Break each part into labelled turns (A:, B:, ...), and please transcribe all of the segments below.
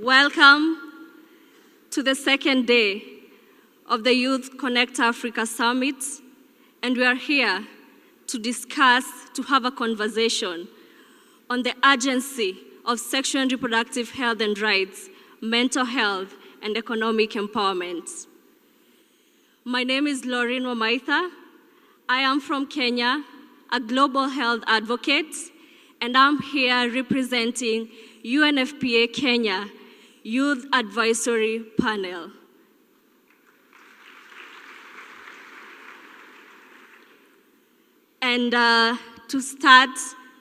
A: Welcome to the second day of the Youth Connect Africa Summit, and we are here to discuss, to have a conversation on the urgency of sexual and reproductive health and rights, mental health, and economic empowerment. My name is Lauren Wamaitha. I am from Kenya, a global health advocate, and I'm here representing UNFPA Kenya Youth Advisory Panel. And to start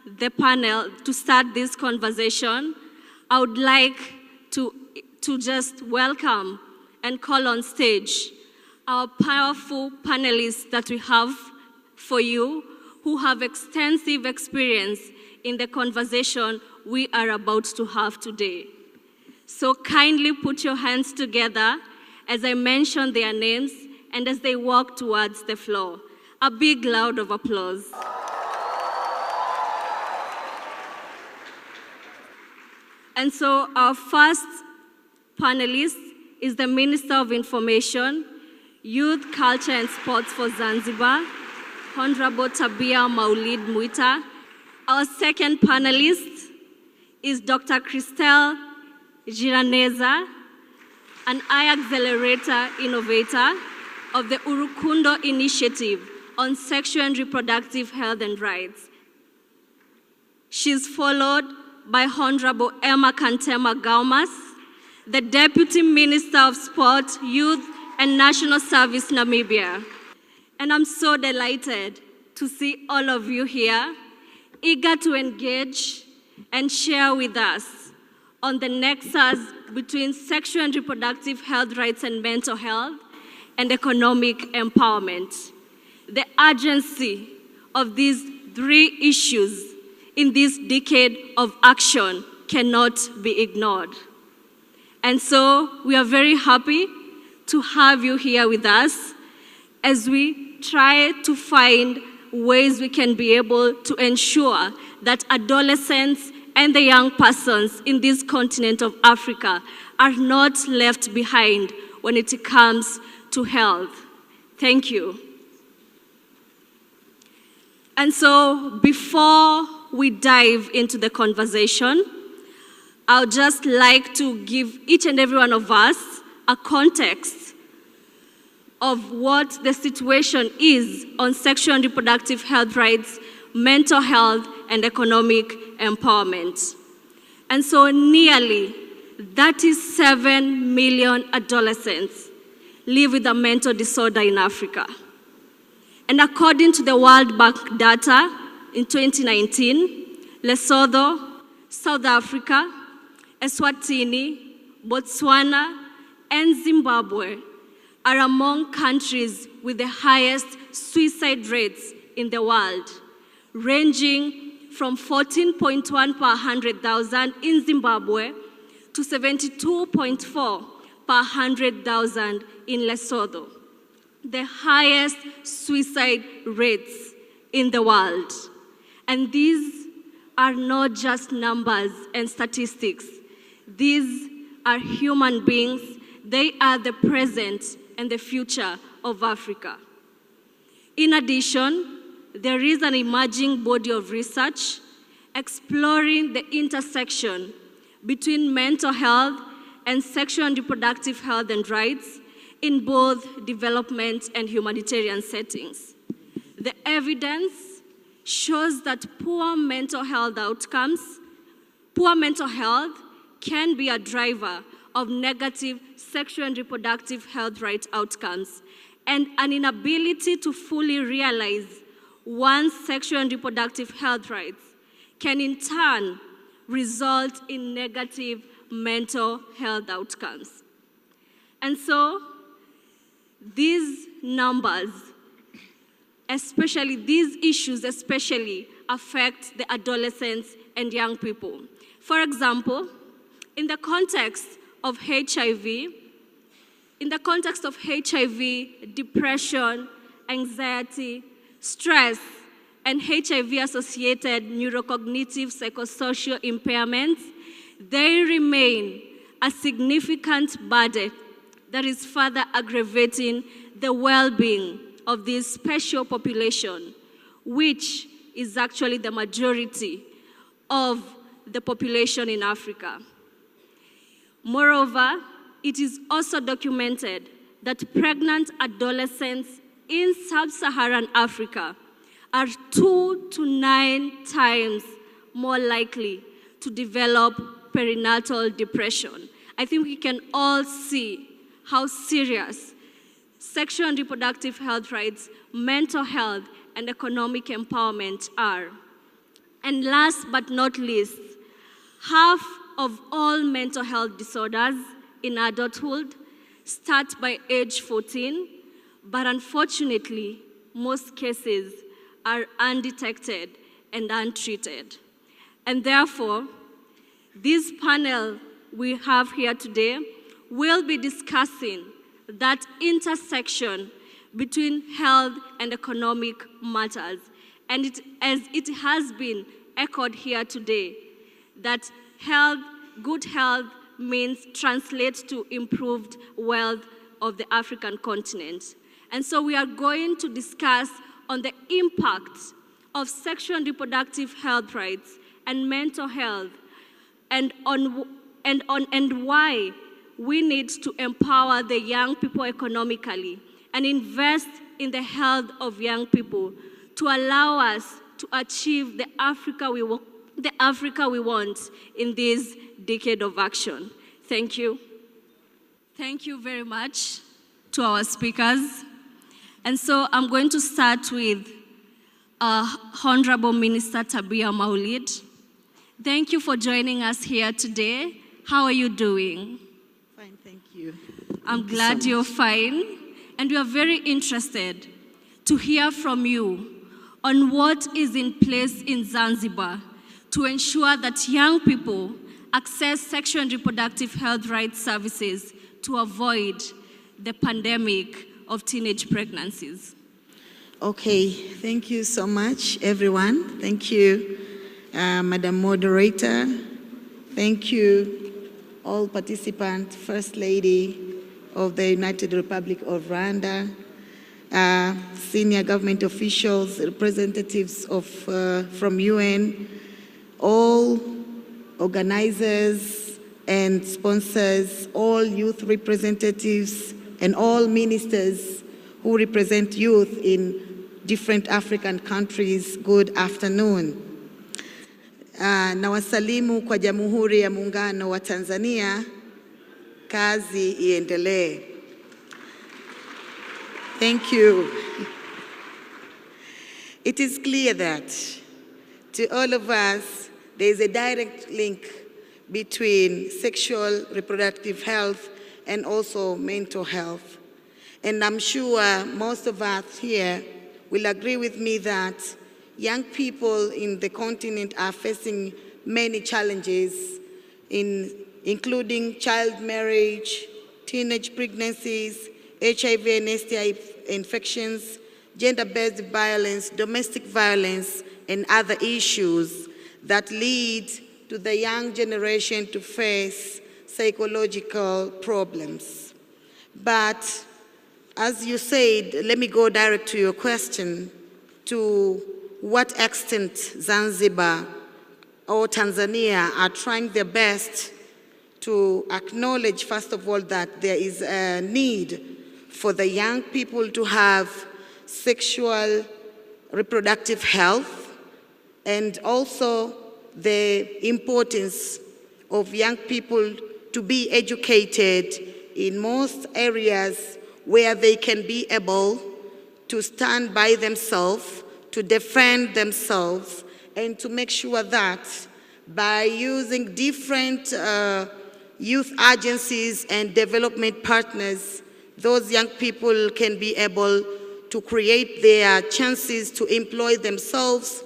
A: the panel, to start this conversation, I would like to just welcome and call on stage our powerful panelists that we have for you who have extensive experience in the conversation we are about to have today. So kindly put your hands together as I mention their names and as they walk towards the floor. A big round of applause. And so our first panelist is the Minister of Information, Youth, Culture and Sports for Zanzibar, Honorable Tabia Maulid Mwita. Our second panelist is Dr. Christelle Giraneza, an eye accelerator innovator of the Urukundo Initiative on Sexual and Reproductive Health and Rights. She's followed by Honorable Emma Kantema Gaumas, the Deputy Minister of Sport, Youth and National Service Namibia. And I'm so delighted to see all of you here, eager to engage and share with us on the nexus between sexual and reproductive health rights and mental health and economic empowerment. The urgency of these three issues in this decade of action cannot be ignored. And so we are very happy to have you here with us as we try to find ways we can be able to ensure that adolescents and the young persons in this continent of Africa are not left behind when it comes to health. Thank you. And so before we dive into the conversation, I would just like to give each and every one of us a context of what the situation is on sexual and reproductive health rights, mental health, and economic empowerment. And so nearly 37 million adolescents live with a mental disorder in Africa. And according to the World Bank data in 2019, Lesotho, South Africa, Eswatini, Botswana, and Zimbabwe are among countries with the highest suicide rates in the world, ranging from 14.1 per 100,000 in Zimbabwe to 72.4 per 100,000 in Lesotho, the highest suicide rates in the world. And these are not just numbers and statistics. These are human beings. They are the present and the future of Africa. In addition, there is an emerging body of research exploring the intersection between mental health and sexual and reproductive health and rights in both development and humanitarian settings. The evidence shows that poor mental health can be a driver of negative sexual and reproductive health rights outcomes, and an inability to fully realize one's sexual and reproductive health rights can in turn result in negative mental health outcomes. And so these numbers, these issues especially affect the adolescents and young people. For example, in the context of HIV, depression, anxiety, stress, and HIV-associated neurocognitive psychosocial impairments, they remain a significant burden that is further aggravating the well-being of this special population, which is actually the majority of the population in Africa. Moreover, it is also documented that pregnant adolescents in sub-Saharan Africa are 2 to 9 times more likely to develop perinatal depression. I think we can all see how serious sexual and reproductive health rights, mental health, and economic empowerment are. And last but not least, half of all mental health disorders in adulthood start by age 14, but unfortunately, most cases are undetected and untreated. And therefore, this panel we have here today will be discussing that intersection between health and economic matters. And as it has been echoed here today, that good health translates to improved wealth of the African continent. And so we are going to discuss on the impact of sexual and reproductive health rights and mental health, and why we need to empower the young people economically and invest in the health of young people to allow us to achieve the Africa we want in this decade of action. Thank you. Thank you very much to our speakers. And so I'm going to start with Honorable Minister Tabia Maulid. Thank you for joining us here today. How are you doing?
B: Fine, thank you.
A: I'm glad you're fine. And we are very interested to hear from you on what is in place in Zanzibar to ensure that young people access sexual and reproductive health rights services to avoid the pandemic of teenage pregnancies.
B: Okay, thank you so much, everyone. Thank you, Madam Moderator. Thank you, all participants, First Lady of the United Republic of Rwanda, senior government officials, representatives from UN, all organizers and sponsors, all youth representatives, and all ministers who represent youth in different African countries. Good afternoon. Nawasalimu kwa Jamhuri ya Muungano wa Tanzania. Kazi iendelee. Thank you. It is clear that to all of us, there is a direct link between sexual reproductive health and also mental health. And I'm sure most of us here will agree with me that young people in the continent are facing many challenges, including child marriage, teenage pregnancies, HIV and STI infections, gender-based violence, domestic violence, and other issues that lead to the young generation to face psychological problems. But as you said, let me go direct to your question, to what extent Zanzibar or Tanzania are trying their best to acknowledge, first of all, that there is a need for the young people to have sexual reproductive health, and also the importance of young people to be educated in most areas where they can be able to stand by themselves, to defend themselves, and to make sure that by using different youth agencies and development partners, those young people can be able to create their chances to employ themselves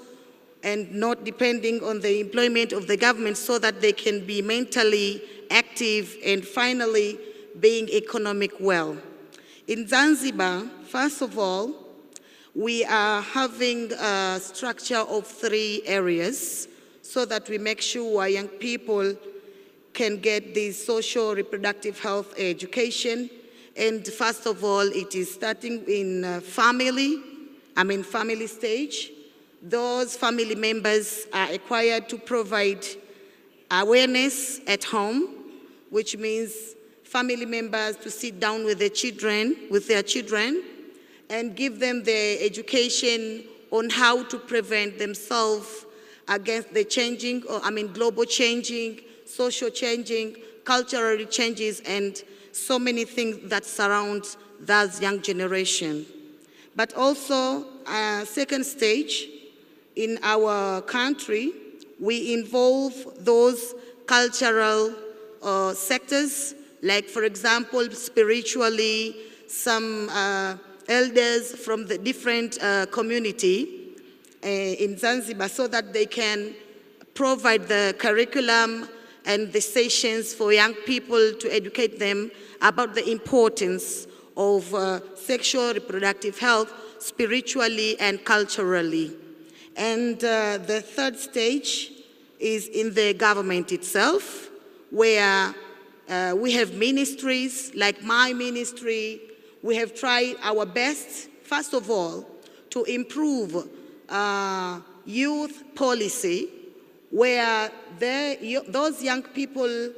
B: and not depending on the employment of the government, so that they can be mentally active and finally being economic well. In Zanzibar, first of all, we are having a structure of 3 areas so that we make sure young people can get this social reproductive health education. And first of all, it is starting in family stage. Those family members are required to provide awareness at home, which means family members to sit down with their children, and give them the education on how to prevent themselves against the global changing, social changing, cultural changes, and so many things that surround that young generation. But also, second stage, in our country, we involve those cultural sectors, like, for example, spiritually, some elders from the different community in Zanzibar, so that they can provide the curriculum and the sessions for young people to educate them about the importance of sexual reproductive health, spiritually and culturally. And the third stage is in the government itself, where we have ministries like my ministry. We have tried our best, first of all, to improve youth policy, where those young people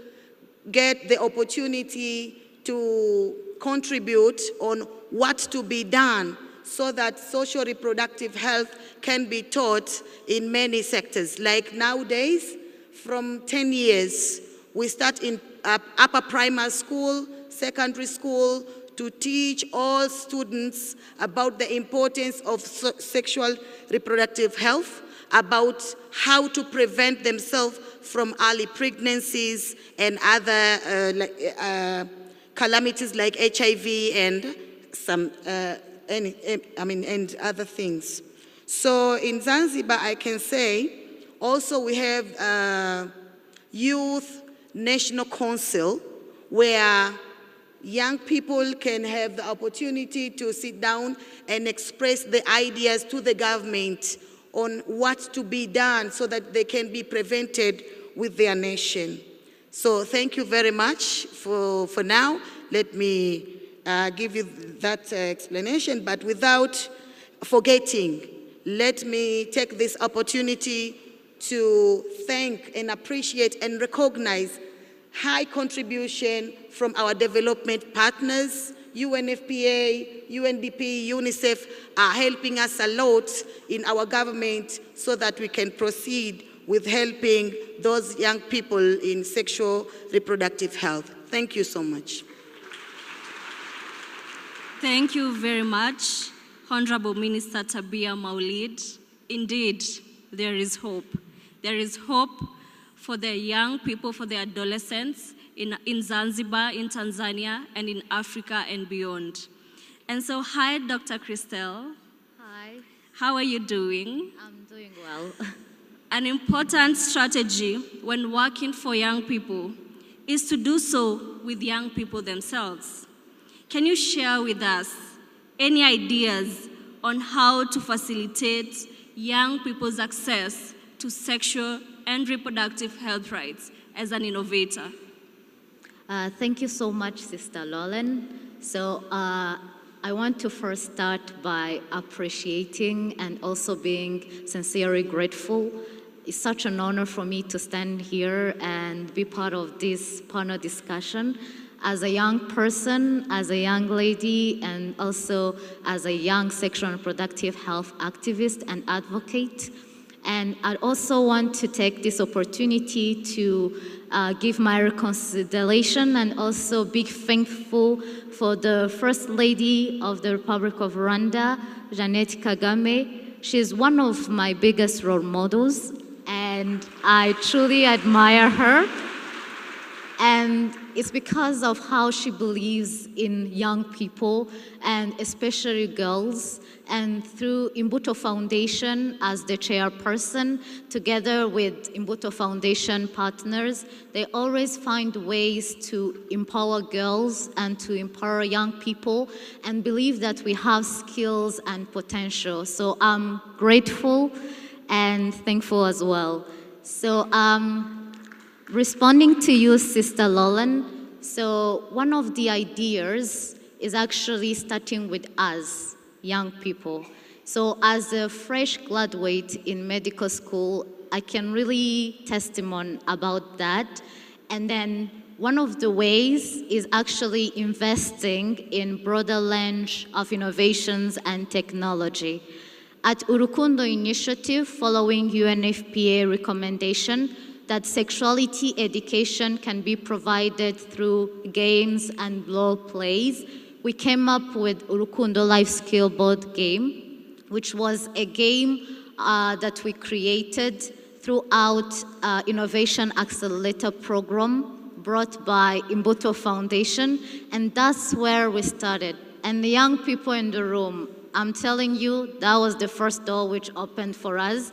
B: get the opportunity to contribute on what to be done so that social reproductive health can be taught in many sectors. Like nowadays, from 10 years, we start in upper primary school, secondary school, to teach all students about the importance of sexual reproductive health, about how to prevent themselves from early pregnancies and other calamities like HIV and and other things. So in Zanzibar, I can say also we have Youth National Council, where young people can have the opportunity to sit down and express the ideas to the government on what to be done so that they can be prevented with their nation. So thank you very much for now. Let me give you that explanation, but without forgetting, let me take this opportunity to thank and appreciate and recognize high contribution from our development partners. UNFPA, UNDP, UNICEF are helping us a lot in our government so that we can proceed with helping those young people in sexual reproductive health. Thank you so much.
A: Thank you very much, Honorable Minister Tabia Maulid. Indeed, there is hope. There is hope for the young people, for the adolescents in Zanzibar, in Tanzania, and in Africa and beyond. And so, hi, Dr. Christelle.
C: Hi.
A: How are you doing?
C: I'm doing well.
A: An important strategy when working for young people is to do so with young people themselves. Can you share with us any ideas on how to facilitate young people's access to sexual and reproductive health rights as an innovator?
C: Thank you so much, Sister Lolen. So I want to first start by appreciating and also being sincerely grateful. It's such an honor for me to stand here and be part of this panel discussion. As a young person, as a young lady, and also as a young sexual and reproductive health activist and advocate. And I also want to take this opportunity to give my reconsideration and also big thankful for the First Lady of the Republic of Rwanda, Jeannette Kagame. She's one of my biggest role models, and I truly admire her. And it's because of how she believes in young people, and especially girls. And through Imbuto Foundation as the chairperson, together with Imbuto Foundation partners, they always find ways to empower girls and to empower young people and believe that we have skills and potential. So I'm grateful and thankful as well. So Responding to you, Sister Lolan, so one of the ideas is actually starting with us, young people. So as a fresh graduate in medical school, I can really testimony about that. And then one of the ways is actually investing in broader range of innovations and technology. At Urukundo Initiative, following UNFPA recommendation that sexuality education can be provided through games and role plays, we came up with Urukundo Life Skill Board Game, which was a game that we created throughout Innovation Accelerator program brought by Imbuto Foundation, and that's where we started. And the young people in the room, I'm telling you, that was the first door which opened for us.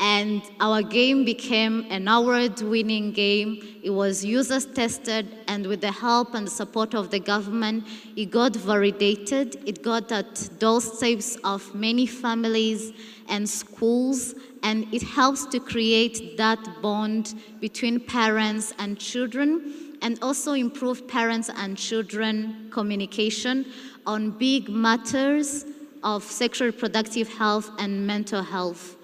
C: And our game became an award-winning game. It was users tested, and with the help and the support of the government, it got validated. It got at doorsteps of many families and schools, and it helps to create that bond between parents and children, and also improve parents and children communication on big matters of sexual reproductive health and mental health.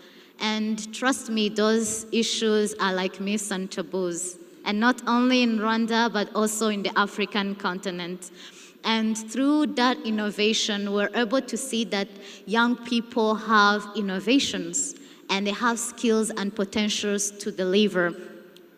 C: And trust me, those issues are like myths and taboos, and not only in Rwanda, but also in the African continent. And through that innovation, we're able to see that young people have innovations, and they have skills and potentials to deliver.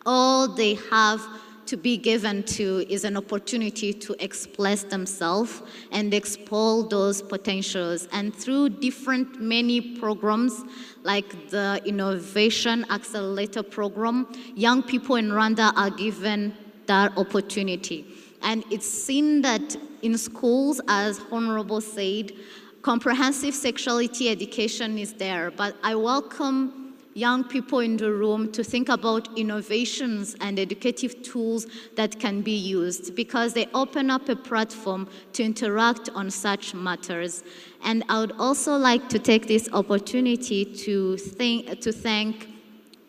C: All they have to be given to is an opportunity to express themselves and explore those potentials. And through different many programs, like the Innovation Accelerator program, young people in Rwanda are given that opportunity. And it's seen that in schools, as Honorable said, comprehensive sexuality education is there, but I welcome young people in the room to think about innovations and educative tools that can be used, because they open up a platform to interact on such matters. And I would also like to take this opportunity to thank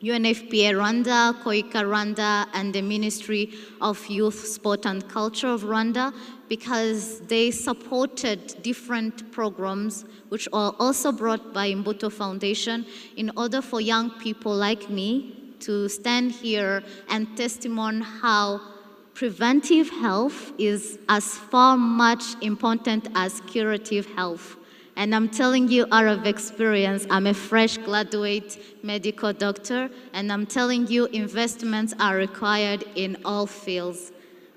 C: UNFPA Rwanda, Koika Rwanda, and the Ministry of Youth, Sport and Culture of Rwanda, because they supported different programs which are also brought by Imbuto Foundation in order for young people like me to stand here and testimony how preventive health is as far much important as curative health. And I'm telling you out of experience, I'm a fresh graduate medical doctor, and I'm telling you investments are required in all fields.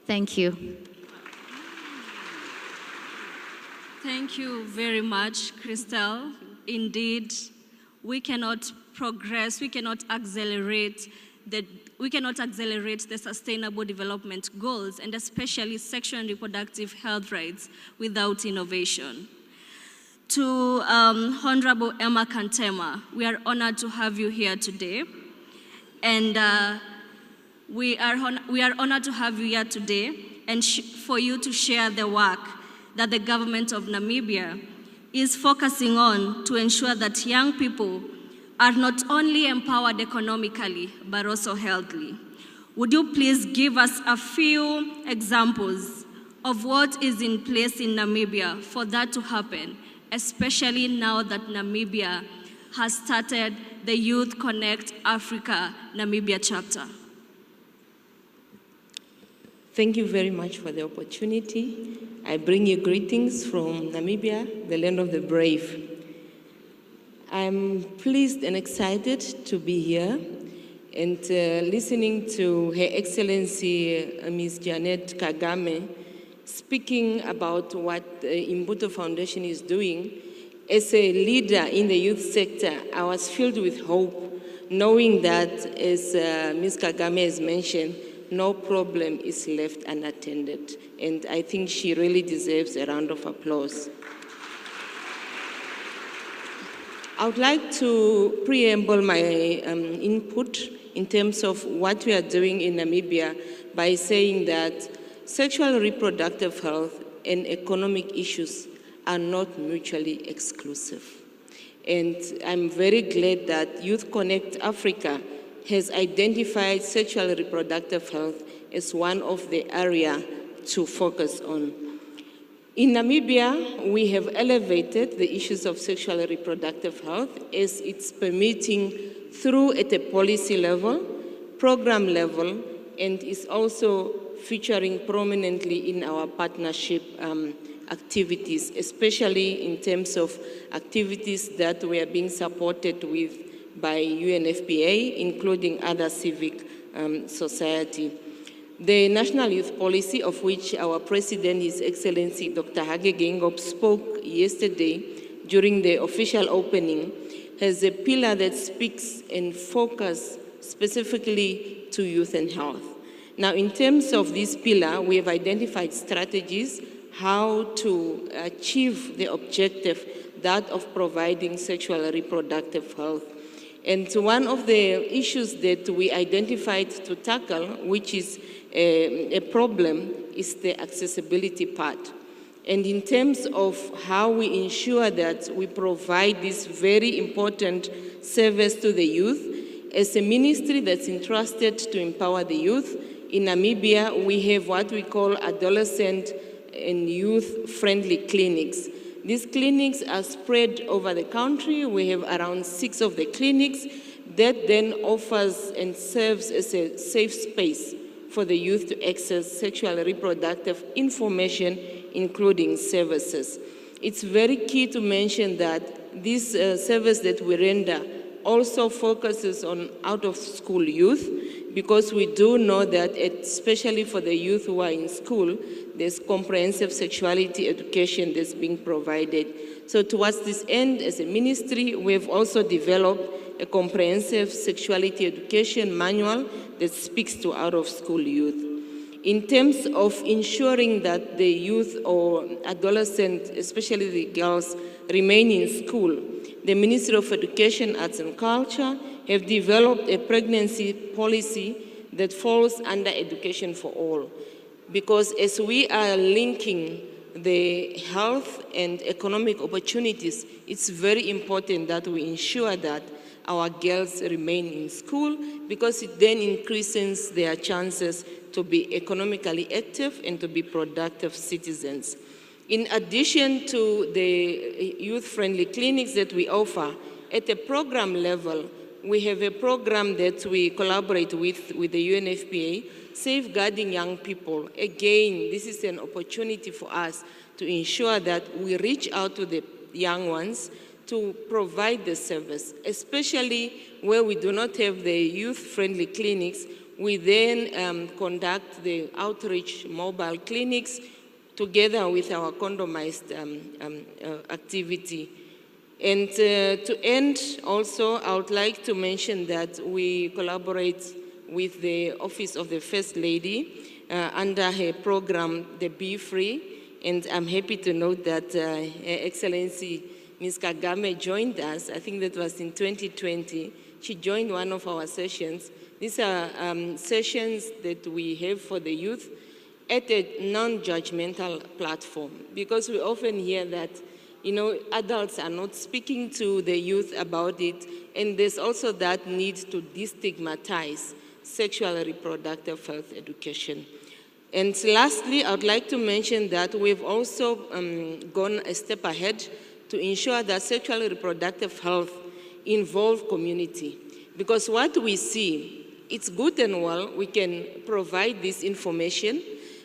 C: Thank you.
A: Thank you very much, Christelle. Indeed, we cannot progress, we cannot accelerate the Sustainable Development Goals, and especially sexual and reproductive health rights, without innovation. To Honorable Emma Kantema, we are honored to have you here today. And we are honored to have you here today and for you to share the work that the government of Namibia is focusing on to ensure that young people are not only empowered economically, but also healthily. Would you please give us a few examples of what is in place in Namibia for that to happen, especially now that Namibia has started the Youth Connect Africa Namibia chapter?
D: Thank you very much for the opportunity. I bring you greetings from Namibia, the land of the brave. I'm pleased and excited to be here and listening to Her Excellency Ms. Janet Kagame speaking about what the Imbuto Foundation is doing. As a leader in the youth sector, I was filled with hope, knowing that, as Ms. Kagame has mentioned, no problem is left unattended. And I think she really deserves a round of applause. I would like to preamble my input in terms of what we are doing in Namibia by saying that sexual reproductive health and economic issues are not mutually exclusive. And I'm very glad that Youth Connect Africa has identified sexual and reproductive health as one of the areas to focus on. In Namibia, we have elevated the issues of sexual and reproductive health as it's permitting through at a policy level, program level, and is also featuring prominently in our partnership activities, especially in terms of activities that we are being supported with by UNFPA, including other civic society. The National Youth Policy, of which our President, His Excellency Dr. Hage Geingob, spoke yesterday during the official opening, has a pillar that speaks and focuses specifically to youth and health. Now, in terms of this pillar, we have identified strategies how to achieve the objective, that of providing sexual and reproductive health. And one of the issues that we identified to tackle, which is a problem, is the accessibility part. And in terms of how we ensure that we provide this very important service to the youth, as a ministry that's entrusted to empower the youth, in Namibia we have what we call adolescent and youth-friendly clinics. These clinics are spread over the country. We have around 6 of the clinics that then offers and serves as a safe space for the youth to access sexual and reproductive information, including services. It's very key to mention that this service that we render also focuses on out-of-school youth, because we do know that, especially for the youth who are in school, there's comprehensive sexuality education that's being provided. So towards this end, as a ministry, we've also developed a comprehensive sexuality education manual that speaks to out-of-school youth. In terms of ensuring that the youth or adolescents, especially the girls, remain in school, the Ministry of Education, Arts and Culture have developed a pregnancy policy that falls under Education for All. Because as we are linking the health and economic opportunities, it's very important that we ensure that our girls remain in school, because it then increases their chances to be economically active and to be productive citizens. In addition to the youth-friendly clinics that we offer, at a program level, we have a program that we collaborate with the UNFPA, Safeguarding Young People. Again, this is an opportunity for us to ensure that we reach out to the young ones to provide the service, especially where we do not have the youth-friendly clinics. We then conduct the outreach mobile clinics together with our condomized activity. And to end also, I would like to mention that we collaborate with the Office of the First Lady under her program, the Be Free. And I'm happy to note that Her Excellency Ms. Kagame joined us. I think that was in 2020. She joined one of our sessions. These are sessions that we have for the youth at a non-judgmental platform, because we often hear that, adults are not speaking to the youth about it, and there's also that need to destigmatize sexual and reproductive health education. And lastly, I would like to mention that we've also gone a step ahead to ensure that sexual and reproductive health involve community. Because what we see, it's good and well, we can provide this information,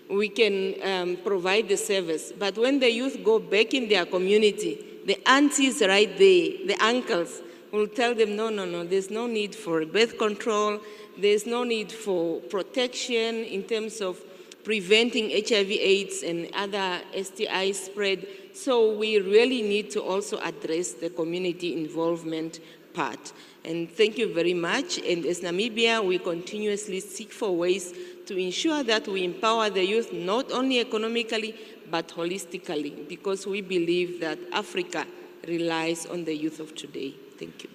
D: we can provide the service, but when the youth go back in their community, the aunties right there, the uncles, will tell them, no, there's no need for birth control, there's no need for protection in terms of preventing HIV/AIDS and other STI spread. So we really need to also address the community involvement part. And thank you very much. And as Namibia, we continuously seek for ways to ensure that we empower the youth, not only economically, but holistically, because we believe that Africa relies on the youth of today. Thank you.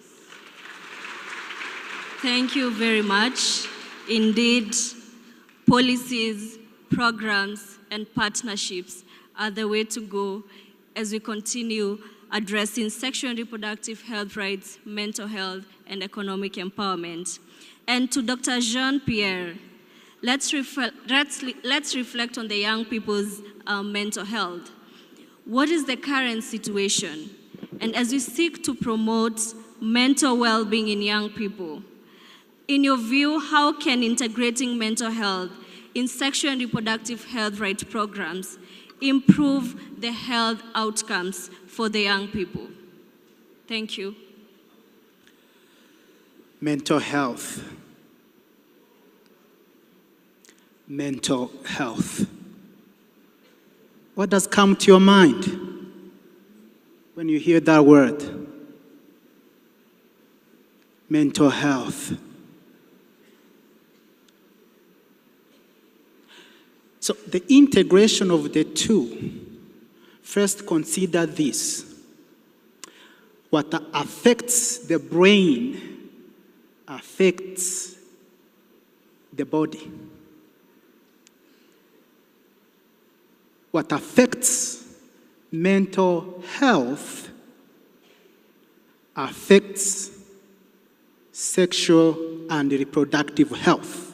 A: Thank you very much. Indeed, policies, programs, and partnerships are the way to go as we continue addressing sexual and reproductive health rights, mental health, and economic empowerment. And to Dr. Jean-Pierre, let's reflect on the young people's mental health. What is the current situation? And as we seek to promote mental well-being in young people, in your view, how can integrating mental health in sexual and reproductive health rights programs improve the health outcomes for the young people? Thank you.
E: Mental health. Mental health. What does come to your mind when you hear that word? Mental health. So the integration of the two, first consider this. What affects the brain affects the body. What affects mental health affects sexual and reproductive health.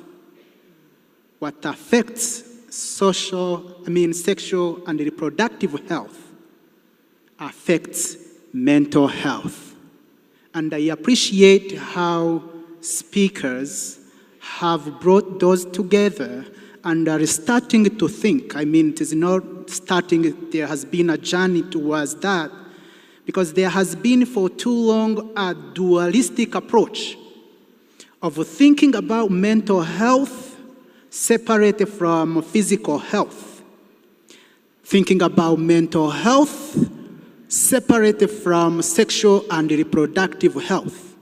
E: What affects sexual and reproductive health affects mental health. And I appreciate how speakers have brought those together and are starting to think. It is not starting, there has been a journey towards that, because there has been for too long a dualistic approach of thinking about mental health separated from physical health, thinking about mental health separated from sexual and reproductive health.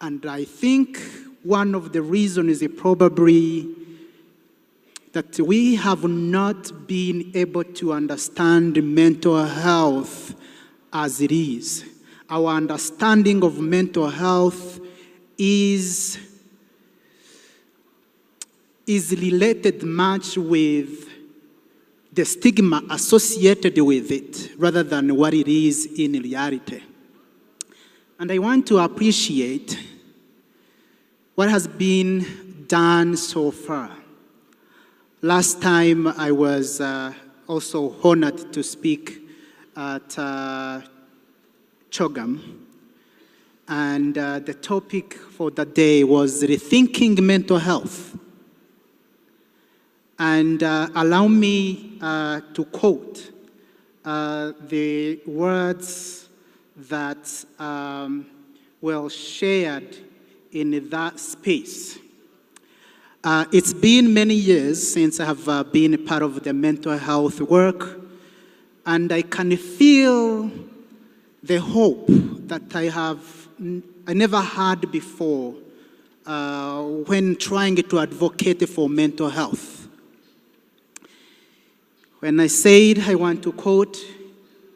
E: And I think one of the reasons is probably that we have not been able to understand mental health as it is. Our understanding of mental health is related much with the stigma associated with it rather than what it is in reality. And I want to appreciate what has been done so far. Last time I was also honored to speak at CHOGM, and the topic for the day was rethinking mental health. And allow me to quote the words that were shared in that space. It's been many years since I have been a part of the mental health work, and I can feel the hope that I never had before when trying to advocate for mental health. When I said I want to quote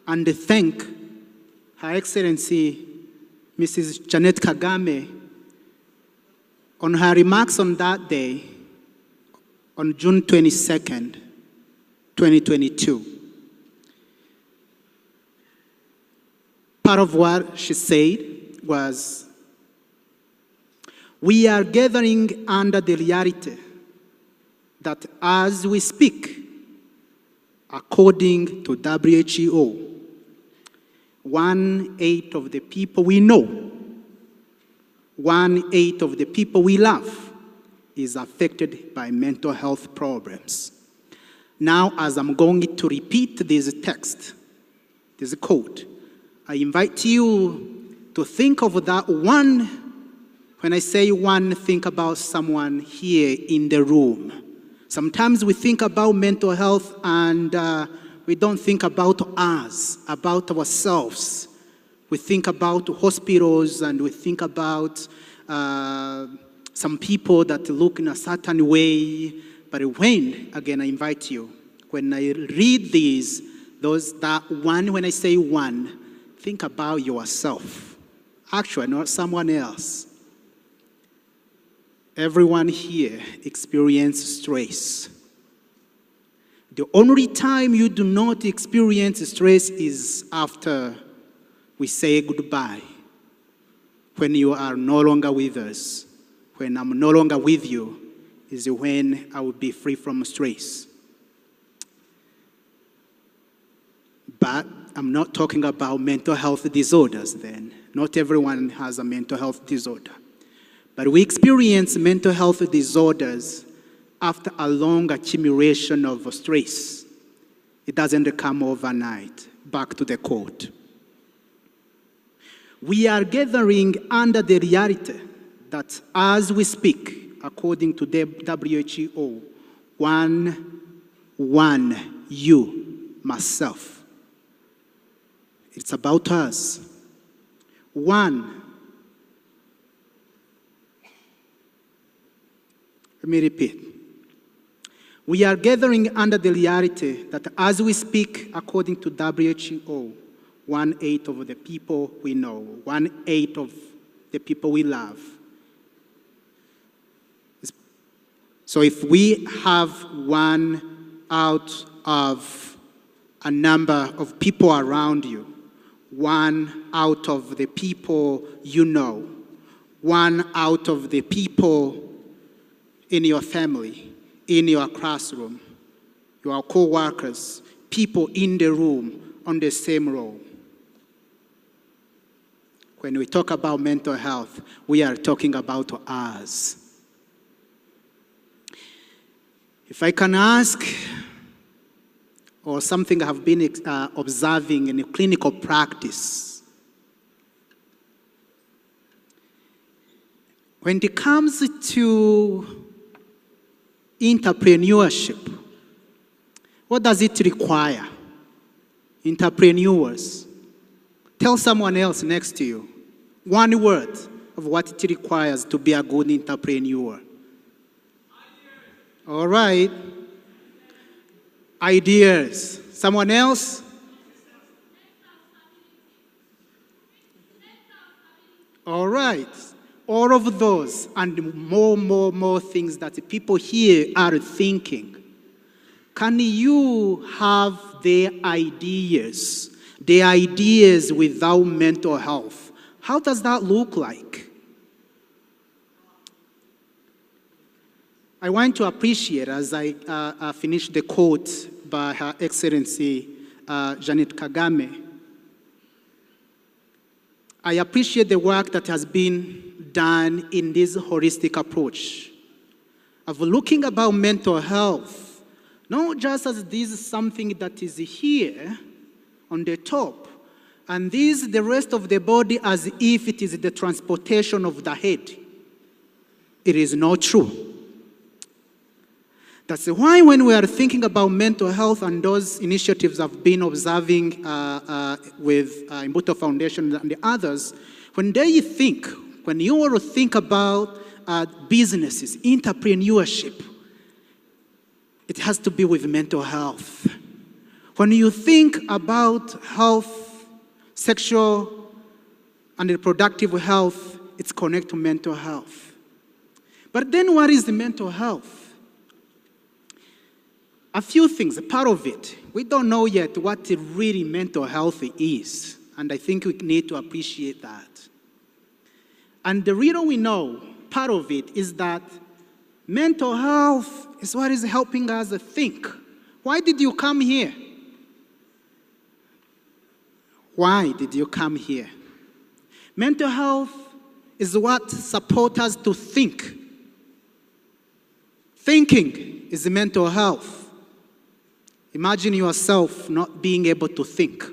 E: and thank Her Excellency Mrs. Janet Kagame on her remarks on that day, on June 22nd, 2022. Part of what she said was, we are gathering under the reality that as we speak, according to WHO, 1/8 of the people we know, 1/8 of the people we love is affected by mental health problems. Now, as I'm going to repeat this text, this quote, I invite you to think of that one. When I say one, think about someone here in the room. Sometimes we think about mental health and we don't think about us, about ourselves. We think about hospitals and we think about some people that look in a certain way. But when, again, I invite you, when I read these, when I say one, think about yourself. Actually, not someone else. Everyone here experiences stress. The only time you do not experience stress is after we say goodbye, when you are no longer with us, when I'm no longer with you is when I will be free from stress. But I'm not talking about mental health disorders then. Not everyone has a mental health disorder. But we experience mental health disorders after a long accumulation of stress. It doesn't come overnight. Back to the quote. We are gathering under the reality that as we speak, according to the WHO, you, myself. It's about us. One. Let me repeat. We are gathering under the reality that as we speak, according to WHO, 1/8 of the people we know, 1/8 of the people we love. So if we have 1 out of a number of people around you, 1 out of the people you know, 1 out of the people in your family, in your classroom, your co-workers, people in the room on the same row. When we talk about mental health, we are talking about us. If I can ask, or something I have been observing in a clinical practice, when it comes to entrepreneurship, what does it require? Entrepreneurs. Tell someone else next to you 1 word of what it requires to be a good entrepreneur. All right. Ideas. Someone else? All right. All of those and more things that the people here are thinking. Can you have the ideas without mental health? How does that look like? I want to appreciate, as I finish the quote by Her Excellency Janet Kagame, I appreciate the work that has been done in this holistic approach of looking about mental health, not just as this is something that is here on the top, and this the rest of the body as if it is the transportation of the head. It is not true. That's why when we are thinking about mental health and those initiatives I've been observing with Imbuto Foundation and the others, when you want to think about businesses, entrepreneurship, it has to be with mental health. When you think about health, sexual and reproductive health, it's connected to mental health. But then what is the mental health? A few things, a part of it. We don't know yet what really mental health is, and I think we need to appreciate that. And the reason we know, part of it, is that mental health is what is helping us think. Why did you come here? Why did you come here? Mental health is what supports us to think. Thinking is mental health. Imagine yourself not being able to think.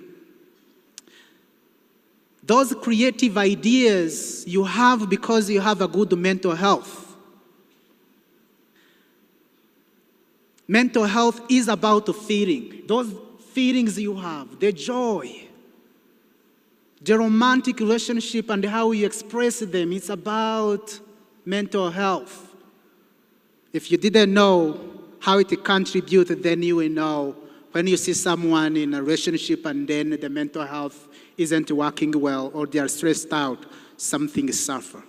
E: Those creative ideas you have because you have a good mental health. Mental health is about feeling. Those feelings you have, the joy, the romantic relationship and how you express them, it's about mental health. If you didn't know how it contributes, then you will know when you see someone in a relationship and then the mental health isn't working well or they are stressed out, something is suffering.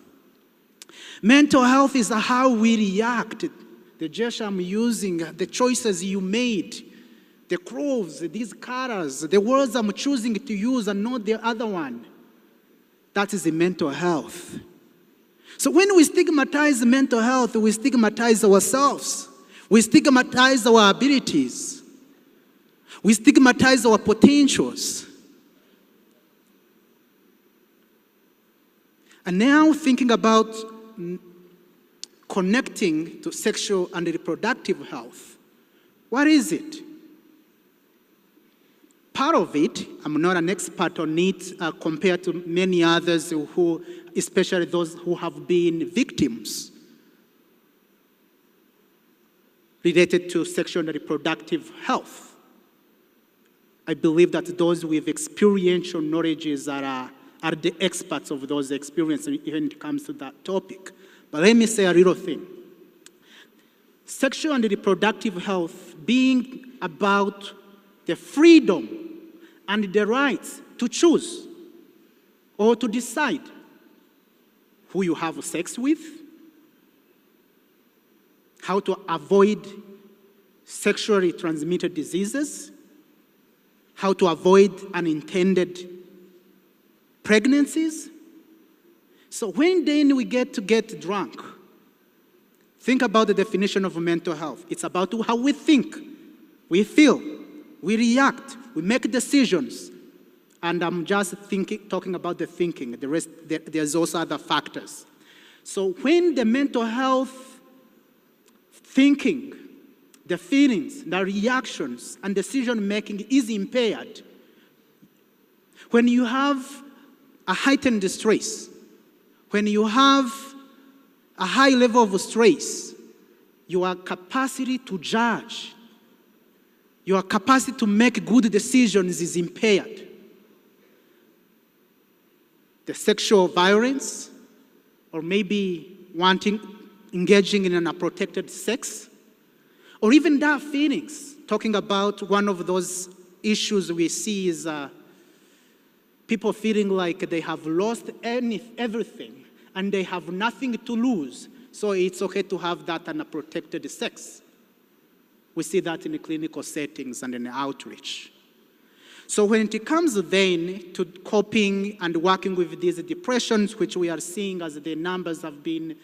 E: Mental health is how we react. The gesture I'm using, the choices you made, the clothes, these colors, the words I'm choosing to use and not the other one. That is the mental health. So when we stigmatize mental health, we stigmatize ourselves. We stigmatize our abilities. We stigmatize our potentials. And now thinking about connecting to sexual and reproductive health, what is it? Part of it, I'm not an expert on it compared to many others who, especially those who have been victims related to sexual and reproductive health. I believe that those with experiential knowledges are the experts of those experiences when it comes to that topic. But let me say a little thing. Sexual and reproductive health being about the freedom and the rights to choose or to decide who you have sex with, how to avoid sexually transmitted diseases, how to avoid unintended pregnancies. So when then we get drunk, think about the definition of mental health. It's about how we think, we feel, we react, we make decisions. And I'm just talking about the thinking. The rest, there's also other factors. So when the mental health thinking, the feelings, the reactions, and decision-making is impaired, when you have a heightened stress, when you have a high level of stress, your capacity to judge, your capacity to make good decisions is impaired. The sexual violence, or maybe engaging in an unprotected sex, or even dark feelings. Talking about one of those issues we see is people feeling like they have lost everything and they have nothing to lose, so it's okay to have that unprotected sex. We see that in the clinical settings and in outreach. So when it comes then to coping and working with these depressions, which we are seeing as the numbers have been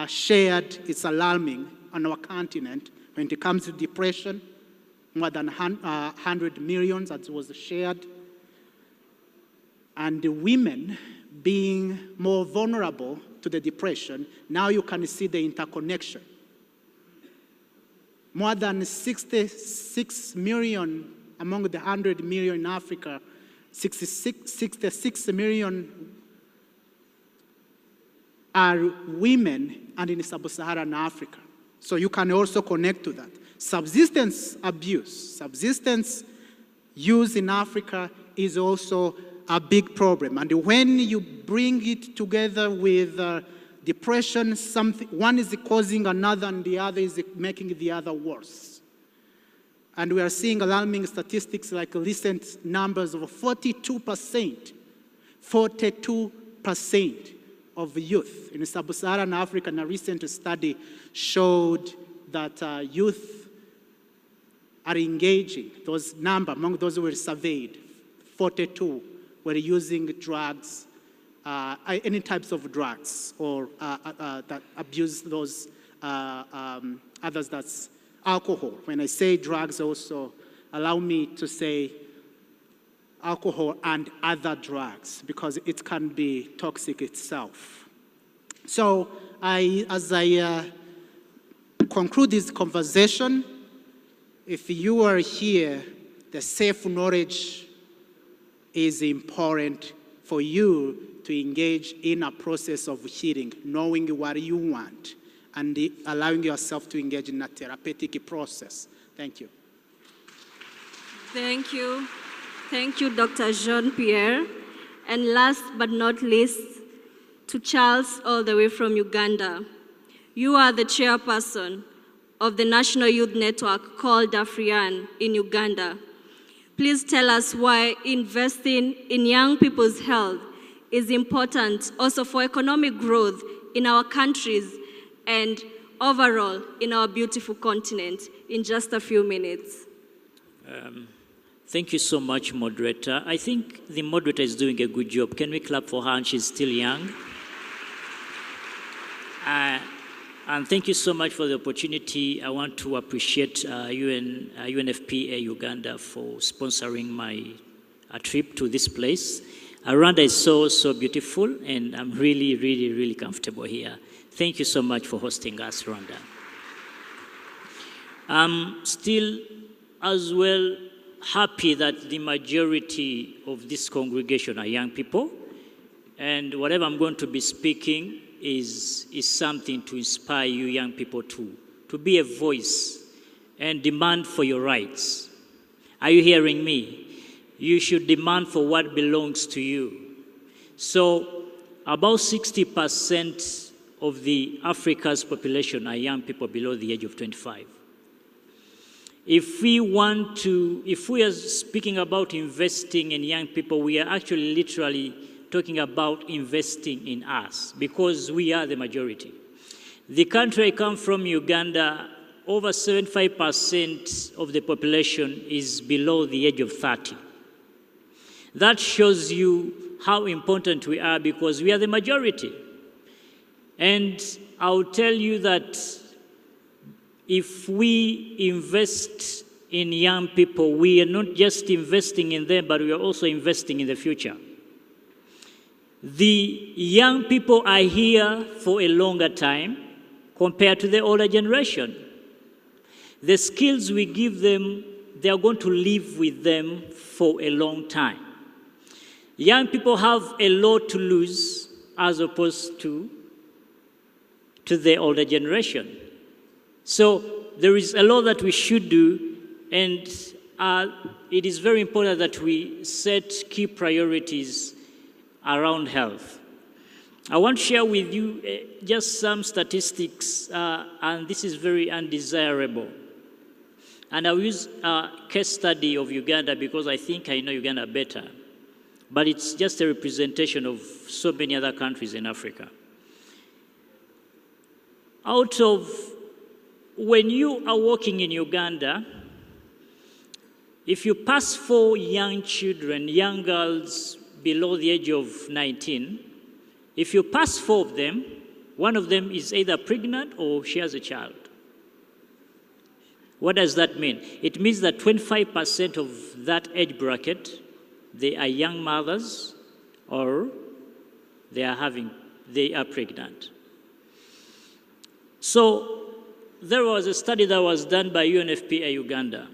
E: shared, it's alarming on our continent. When it comes to depression, more than 100 million, as was shared. And the women being more vulnerable to the depression, now you can see the interconnection. More than 66 million among the 100 million in Africa, 66 million are women and in sub-Saharan Africa. So you can also connect to that. Subsistence abuse, subsistence use in Africa is also a big problem. And when you bring it together with depression, one is causing another and the other is making the other worse. And we are seeing alarming statistics like recent numbers of 42% of youth in sub-Saharan Africa. And a recent study showed that youth are engaging, those number among those who were surveyed, 42 were using drugs, any types of drugs, or that abuse those others, that's alcohol. When I say drugs, also allow me to say alcohol and other drugs, because it can be toxic itself. So as I conclude this conversation, if you are here, the self-knowledge is important for you to engage in a process of healing, knowing what you want, and allowing yourself to engage in a therapeutic process. Thank you.
A: Thank you. Thank you, Dr. Jean-Pierre. And last but not least, to Charles, all the way from Uganda. You are the chairperson of the National Youth Network called Afrian in Uganda. Please tell us why investing in young people's health is important also for economic growth in our countries and overall in our beautiful continent, in just a few minutes.
F: Thank you so much, moderator. I think the moderator is doing a good job. Can we clap for her? And she's still young. And thank you so much for the opportunity. I want to appreciate UNFPA Uganda for sponsoring my trip to this place. Rwanda is so beautiful, and I'm really comfortable here. Thank you so much for hosting us, Rwanda. I'm still as well happy that the majority of this congregation are young people, and whatever I'm going to be speaking is something to inspire you young people to be a voice and demand for your rights. Are you hearing me? You should demand for what belongs to you. So about 60% of the Africa's population are young people below the age of 25. If we are speaking about investing in young people, we are actually literally talking about investing in us, because we are the majority. The country I come from, Uganda, over 75% of the population is below the age of 30. That shows you how important we are, because we are the majority. And I'll tell you that if we invest in young people, we are not just investing in them, but we are also investing in the future. The young people are here for a longer time compared to the older generation. The skills we give them, they are going to live with them for a long time. Young people have a lot to lose as opposed to the older generation. So there is a lot that we should do, and it is very important that we set key priorities around health. I want to share with you just some statistics, and this is very undesirable. And I'll use a case study of Uganda because I think I know Uganda better. But it's just a representation of so many other countries in Africa. When you are walking in Uganda, if you pass 4 young children, young girls below the age of 19, if you pass 4 of them, one of them is either pregnant or she has a child. What does that mean? It means that 25% of that age bracket, they are young mothers or they are pregnant. So there was a study that was done by UNFPA Uganda,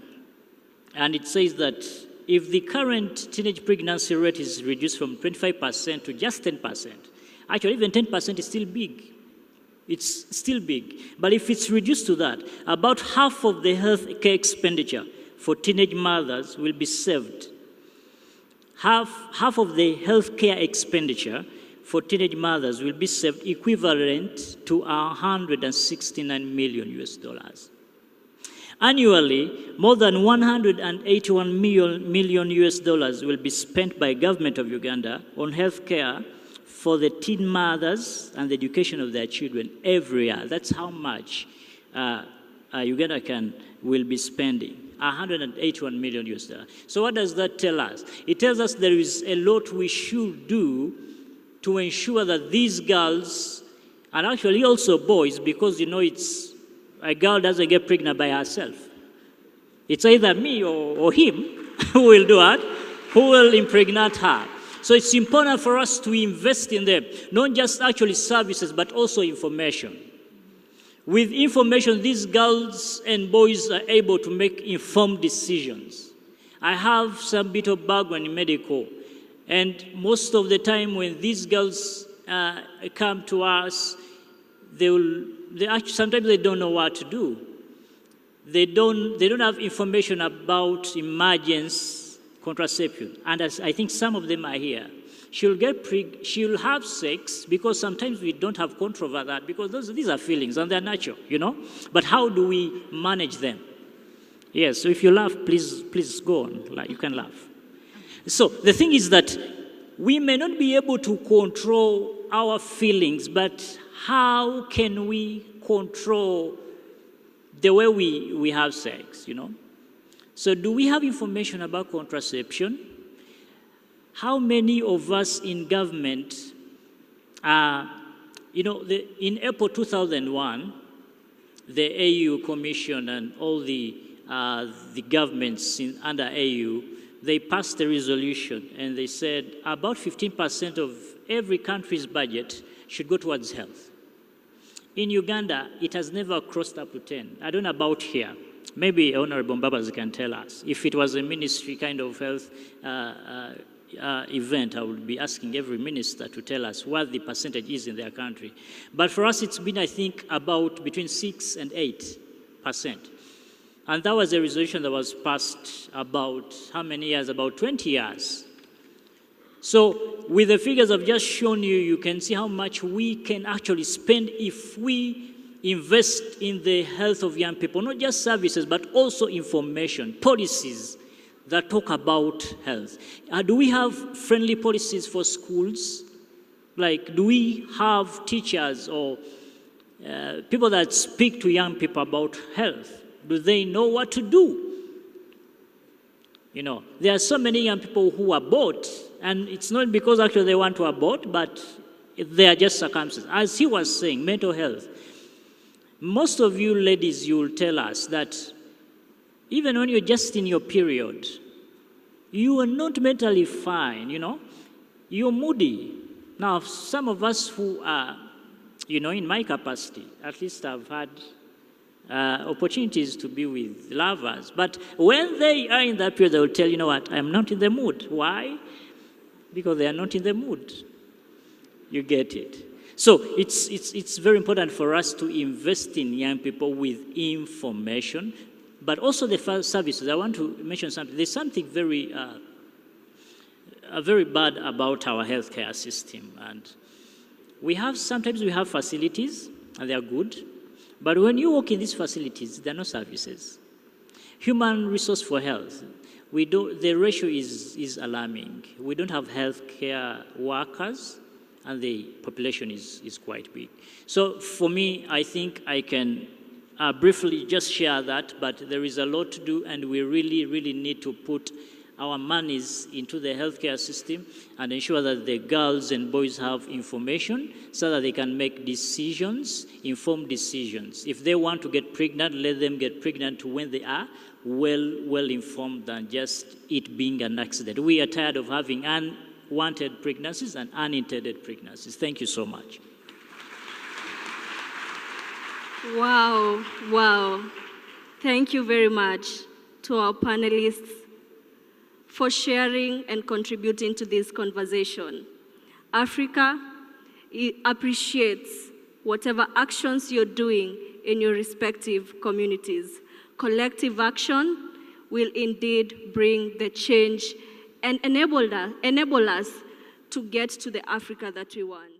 F: and it says that if the current teenage pregnancy rate is reduced from 25% to just 10%, actually even 10% is still big. It's still big. But if it's reduced to that, about half of the health care expenditure for teenage mothers will be saved. Half of the health care expenditure for teenage mothers will be saved, equivalent to $169 million. Annually, more than $181 million will be spent by government of Uganda on health care for the teen mothers and the education of their children every year. That's how much Uganda will be spending. $181 million. So what does that tell us? It tells us there is a lot we should do to ensure that these girls, and actually also boys, because it's a girl doesn't get pregnant by herself. It's either me or him who will do it, who will impregnate her. So it's important for us to invest in them, not just actually services, but also information. With information, these girls and boys are able to make informed decisions. I have some bit of background in medical, and most of the time when these girls come to us, sometimes they don't know what to do. They don't have information about emergency contraception, and as I think some of them are here. She'll have sex because sometimes we don't have control over that because these are feelings and they're natural, But how do we manage them? Yes, so if you laugh, please go on. You can laugh. So the thing is that we may not be able to control our feelings, but how can we control the way we have sex, So do we have information about contraception? How many of us in government are in April 2001, the AU Commission and all the governments under AU, they passed a resolution and they said about 15% of every country's budget should go towards health. In Uganda, it has never crossed up to 10. I don't know about here. Maybe Honorable Mbabas can tell us. If it was a ministry kind of health event, I would be asking every minister to tell us what the percentage is in their country. But for us, it's been, I think, about between 6 and 8%. And that was a resolution that was passed about how many years? About 20 years. So with the figures I've just shown you, you can see how much we can actually spend if we invest in the health of young people, not just services, but also information, policies that talk about health. Do we have friendly policies for schools? Like, do we have teachers or people that speak to young people about health? Do they know what to do? There are so many young people who abort, and it's not because actually they want to abort, but they are just circumstances. As he was saying, mental health. Most of you ladies, you will tell us that even when you're just in your period, you are not mentally fine, You're moody. Now, some of us who are, in my capacity, at least I've had opportunities to be with lovers. But when they are in that period, they will tell, you know what, I'm not in the mood. Why? Because they are not in the mood. You get it. So it's very important for us to invest in young people with information, but also the services. I want to mention something. There's something very bad about our healthcare system. And sometimes we have facilities, and they are good. But when you walk in these facilities, there are no services. Human resource for health, the ratio is alarming. We don't have healthcare workers, and the population is quite big. So for me, I think I can briefly just share that, but there is a lot to do, and we really, really need to put our monies into the healthcare system and ensure that the girls and boys have information so that they can make decisions, informed decisions. If they want to get pregnant, let them get pregnant when they are well informed than just it being an accident. We are tired of having unwanted pregnancies and unintended pregnancies. Thank you so much.
A: Wow. Thank you very much to our panelists for sharing and contributing to this conversation. Africa appreciates whatever actions you're doing in your respective communities. Collective action will indeed bring the change and enable us to get to the Africa that we want.